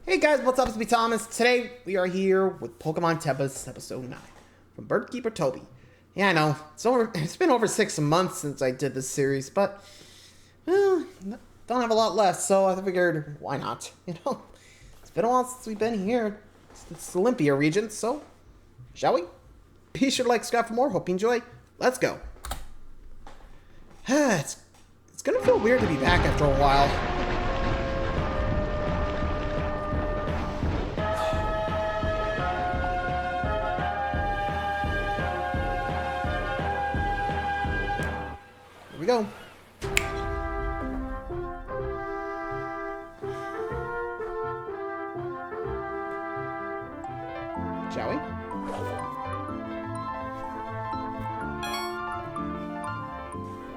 Hey guys, what's up? It's me, Thomas. Today we are here with Pokémon Tempest, episode 9, from Birdkeeper Toby. Yeah, I know, it's been over 6 months since I did this series, but, well, don't have a lot left, so I figured, why not? It's been a while since we've been here. It's the Solympian region, so, shall we? Be sure to like, subscribe for more. Hope you enjoy. Let's go. It's gonna feel weird to be back after a while. Here we go. Shall we?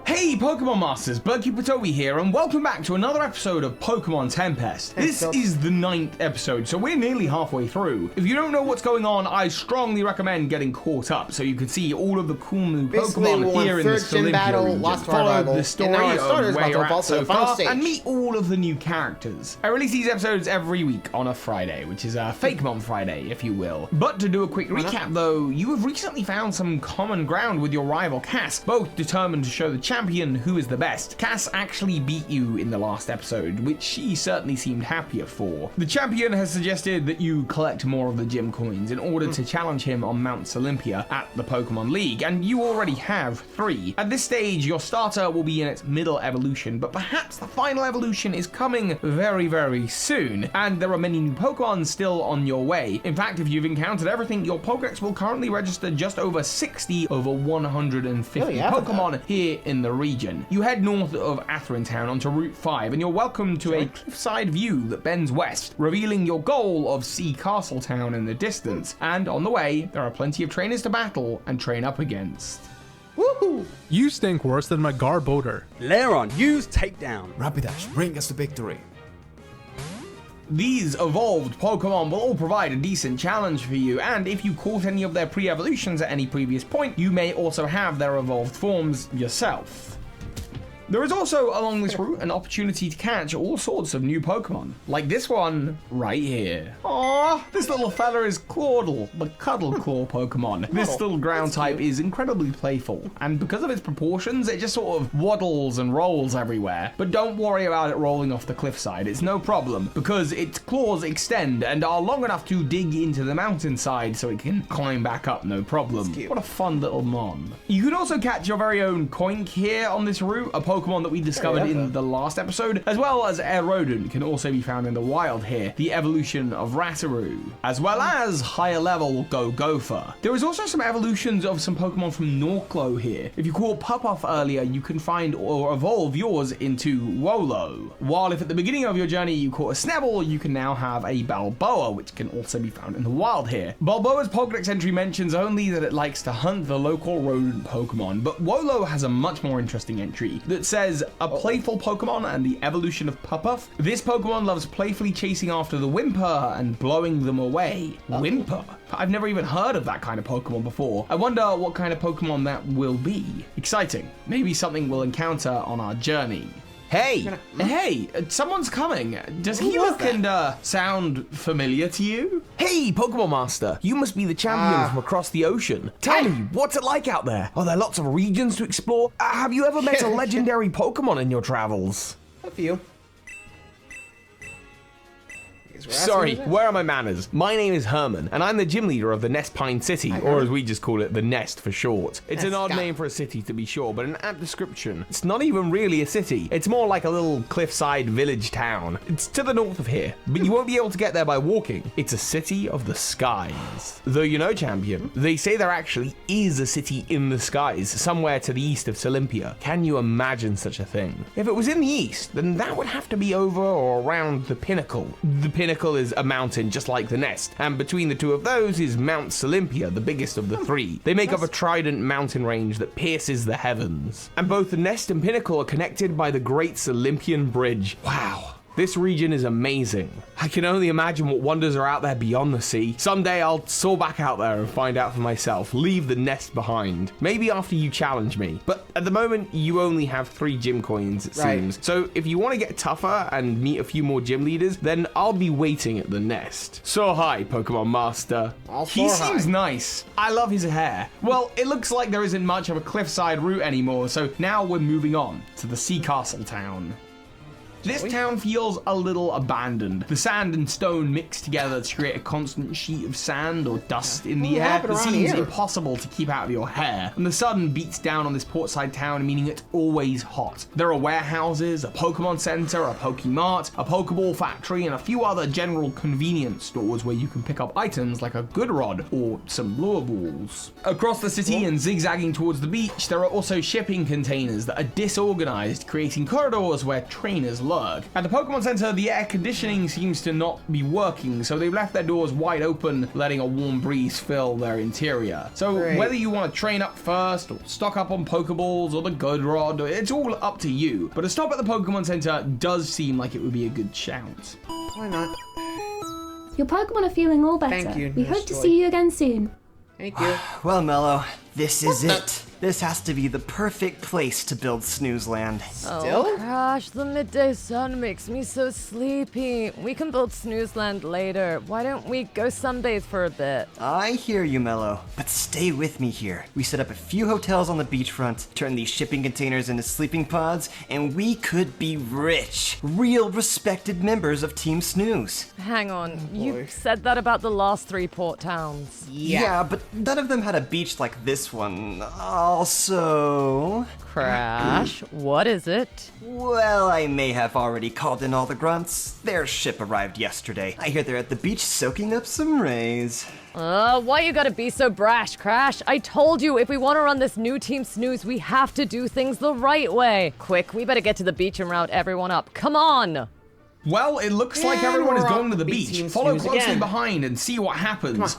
Hey Pokemon Masters, Birdkeeper Toby here, and welcome back to another episode of Pokémon Tempest. This is the 9th episode, so we're nearly halfway through. If you don't know what's going on, I strongly recommend getting caught up so you can see all of the cool new Pokemon here in the Solympian region. Follow the story of where you're at so far, and meet all of the new characters. I release these episodes every week on a Friday, which is a Fakemon Friday, if you will. But to do a quick recap though, you have recently found some common ground with your rival Cass, both determined to show the champion who is the best. Cass actually beat you in the last episode, which she certainly seemed happier for. The champion has suggested that you collect more of the gym coins in order to challenge him on Mount Solympia at the Pokemon League, and you already have 3. At this stage, your starter will be in its middle evolution, but perhaps the final evolution is coming very, very soon, and there are many new Pokemon still on your way. In fact, if you've encountered everything, your Pokedex will currently register just over 60 over 150 Pokemon here in the region. You head north of Atherin Town onto Route 5, and you're welcome to a cliffside view that bends west, revealing your goal of Sea Castle Town in the distance. And on the way, there are plenty of trainers to battle and train up against. Woohoo! You stink worse than my garb odor. Lairon, use takedown. Rapidash, bring us the victory. These evolved Pokemon will all provide a decent challenge for you, and if you caught any of their pre-evolutions at any previous point, you may also have their evolved forms yourself. There is also, along this route, an opportunity to catch all sorts of new Pokemon, like this one right here. Aww, this little fella is Clawdle, the Cuddle Claw Pokemon. This little ground type is incredibly playful, and because of its proportions, it just sort of waddles and rolls everywhere. But don't worry about it rolling off the cliffside, it's no problem, because its claws extend and are long enough to dig into the mountainside so it can climb back up no problem. What a fun little mon. You can also catch your very own Coink here on this route, a Pokemon that we discovered in the last episode, as well as Aerodon can also be found in the wild here, the evolution of Rataroo, as well as higher level Gopher. There is also some evolutions of some Pokemon from Norclo here. If you caught Pupuff earlier, you can find or evolve yours into Wolo. While if at the beginning of your journey you caught a Snabble, you can now have a Balboa, which can also be found in the wild here. Balboa's Pokédex entry mentions only that it likes to hunt the local rodent Pokemon, but Wolo has a much more interesting entry that says a playful Pokemon and the evolution of Pupuff. This Pokemon loves playfully chasing after the Whimper and blowing them away. Whimper? I've never even heard of that kind of Pokemon before. I wonder what kind of Pokemon that will be. Exciting. Maybe something we'll encounter on our journey. Hey, someone's coming. Does he look and sound familiar to you? Hey, Pokemon Master, you must be the champion from across the ocean. Tell me, what's it like out there? Are there lots of regions to explore? Have you ever met a legendary Pokemon in your travels? A few. Sorry, where are my manners? My name is Herman, and I'm the gym leader of the Nest Pine City, or as we just call it, the Nest for short. It's an odd name for a city to be sure, but an apt description. It's not even really a city. It's more like a little cliffside village town. It's to the north of here, but you won't be able to get there by walking. It's a city of the skies. Though you know, champion, they say there actually is a city in the skies, somewhere to the east of Solympia. Can you imagine such a thing? If it was in the east, then that would have to be over or around the Pinnacle. The Pinnacle is a mountain just like the Nest, and between the two of those is Mount Solympia, the biggest of the 3. They make up a trident mountain range that pierces the heavens. And both the Nest and Pinnacle are connected by the Great Solympian Bridge. Wow. This region is amazing. I can only imagine what wonders are out there beyond the sea. Someday I'll soar back out there and find out for myself. Leave the nest behind. Maybe after you challenge me. But at the moment, you only have 3 gym coins, it seems. So if you want to get tougher and meet a few more gym leaders, then I'll be waiting at the nest. So hi, Pokemon Master. He seems nice. I love his hair. Well, it looks like there isn't much of a cliffside route anymore, so now we're moving on to the Sea Castle town. This town feels a little abandoned. The sand and stone mix together to create a constant sheet of sand or dust in the air that seems impossible to keep out of your hair. And the sun beats down on this portside town, meaning it's always hot. There are warehouses, a Pokemon Center, a Pokemart, a Pokeball factory, and a few other general convenience stores where you can pick up items like a good rod or some lure balls. Across the city and zigzagging towards the beach, there are also shipping containers that are disorganized, creating corridors where trainers lurk. At the Pokemon Center, the air conditioning seems to not be working, so they've left their doors wide open, letting a warm breeze fill their interior. So whether you want to train up first, or stock up on Pokeballs, or the good rod, it's all up to you. But a stop at the Pokemon Center does seem like it would be a good shout. Why not? Your Pokemon are feeling all better. Thank you, we hope to see you again soon. Thank you. Well, Mello, this is it. This has to be the perfect place to build Snoozeland. Still? Oh gosh, the midday sun makes me so sleepy. We can build Snoozeland later. Why don't we go sunbathe for a bit? I hear you, Mello, but stay with me here. We set up a few hotels on the beachfront, turn these shipping containers into sleeping pods, and we could be rich. Real respected members of Team Snooze. Hang on, you said that about the last 3 port towns. Yeah, but none of them had a beach like this one. Also... Crash, what is it? Well, I may have already called in all the grunts. Their ship arrived yesterday. I hear they're at the beach soaking up some rays. Why you gotta be so brash, Crash? I told you, if we want to run this new Team Snooze, we have to do things the right way. Quick, we better get to the beach and round everyone up. Come on! Well, it looks like everyone is going to the beach. Follow closely again. behind and see what happens.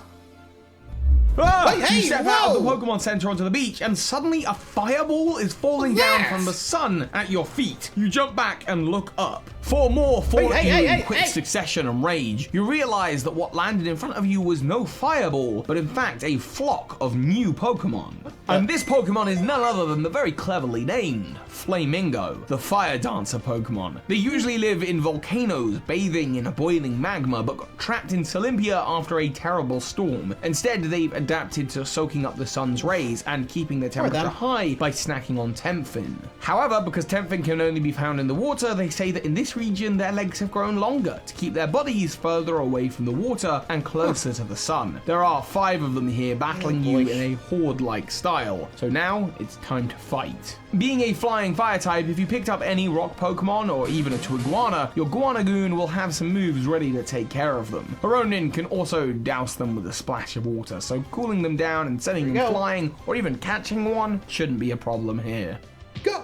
Ah, Hey, you step out of the whoa! Pokemon Center onto the beach, and suddenly a fireball is falling down from the sun at your feet. You jump back and look up. 4 more fall at you in quick succession and rage. You realize that what landed in front of you was no fireball, but in fact a flock of new Pokemon. And this Pokemon is none other than the very cleverly named Flamingo, the fire dancer Pokemon. They usually live in volcanoes, bathing in a boiling magma, but got trapped in Solympia after a terrible storm. Instead, they've adapted to soaking up the sun's rays and keeping their temperature high by snacking on Temphin. However, because Temphin can only be found in the water, they say that in this region their legs have grown longer to keep their bodies further away from the water and closer to the sun. There are 5 of them here battling you in a horde-like style, so now it's time to fight. Being a flying fire type, if you picked up any rock Pokemon or even a Twiguana, your Guanagoon will have some moves ready to take care of them. Ronin can also douse them with a splash of water, so cooling them down and sending them flying or even catching one shouldn't be a problem here. Go!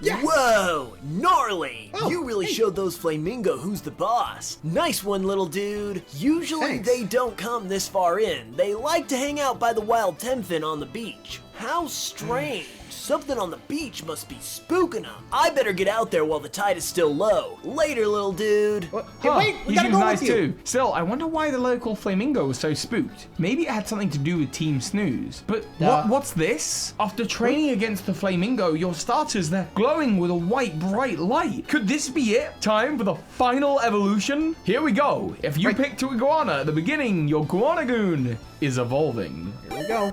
Yes! Whoa, gnarly! You really showed those Flamingo who's the boss. Nice one, little dude. Usually they don't come this far in. They like to hang out by the wild Temphin on the beach. How strange. Something on the beach must be spooking them. I better get out there while the tide is still low. Later, little dude. Hey, wait, we he gotta seems go nice with you. too. Still, I wonder why the local Flamingo was so spooked. Maybe it had something to do with Team Snooze. But what's this? After training against the Flamingo, your starters, they're glowing with a white, bright light. Could this be it? Time for the final evolution? Here we go. If you pick Twiguana at the beginning, your Guanagoon is evolving. Here we go.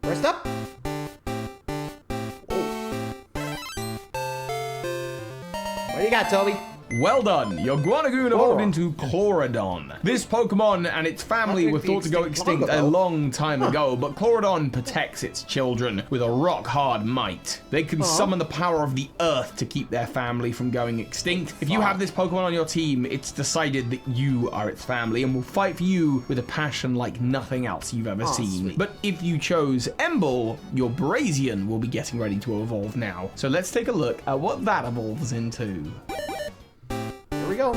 First up. What do you got, Toby? Well done! Your Guanagoon evolved into Chlorodon. This Pokemon and its family were thought to go extinct a long time ago, but Chlorodon protects its children with a rock-hard might. They can summon the power of the earth to keep their family from going extinct. If you have this Pokemon on your team, it's decided that you are its family and will fight for you with a passion like nothing else you've ever seen. Sweet. But if you chose Emble, your Brazian will be getting ready to evolve now. So let's take a look at what that evolves into. Here we go.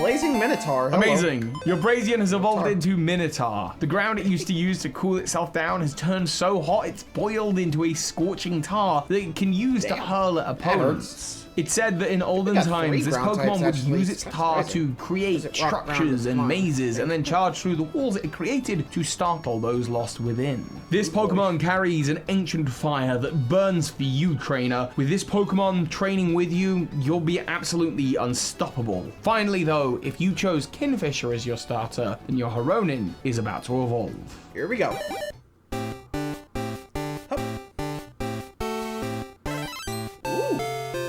Blazing Minotaur. Hello. Amazing. Your Brazian has evolved into Minotaur. The ground it used to use to cool itself down has turned so hot it's boiled into a scorching tar that it can use to hurl at opponents. It's said that in olden times, this Pokemon would use its tar to create structures and mazes and then charge through the walls it created to startle those lost within. This Pokemon carries an ancient fire that burns for you, trainer. With this Pokemon training with you, you'll be absolutely unstoppable. Finally though, if you chose Kingfisher as your starter, then your Haronin is about to evolve. Here we go.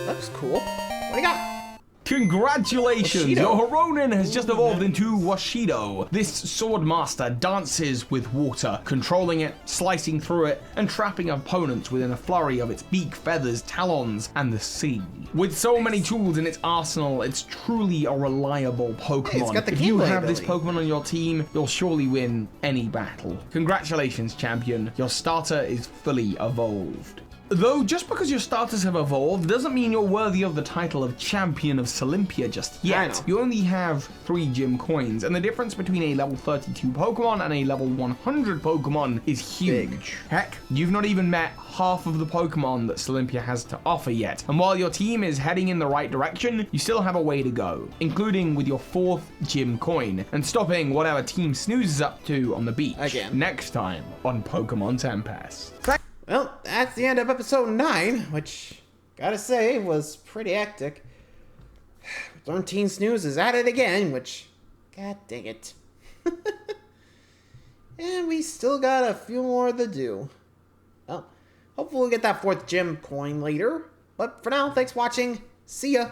That's cool. What do you got? Congratulations! Washido. Your Haronin has just evolved into Washido. This sword master dances with water, controlling it, slicing through it, and trapping opponents within a flurry of its beak, feathers, talons, and the sea. With so many tools in its arsenal, it's truly a reliable Pokemon. Hey, it's got the if you Keyblade have this ability. Pokemon on your team, you'll surely win any battle. Congratulations, champion. Your starter is fully evolved. Though, just because your starters have evolved doesn't mean you're worthy of the title of Champion of Solympia just yet. You only have 3 gym coins, and the difference between a level 32 Pokemon and a level 100 Pokemon is huge. Heck, you've not even met half of the Pokemon that Solympia has to offer yet, and while your team is heading in the right direction, you still have a way to go, including with your 4th gym coin, and stopping whatever Team Snooze is up to on the beach. Again. Next time on Pokemon Tempest. Well, that's the end of episode 9, which, gotta say, was pretty hectic. 13 Snooze is at it again, which, god dang it. And we still got a few more to do. Well, hopefully we'll get that 4th gym coin later. But for now, thanks for watching. See ya.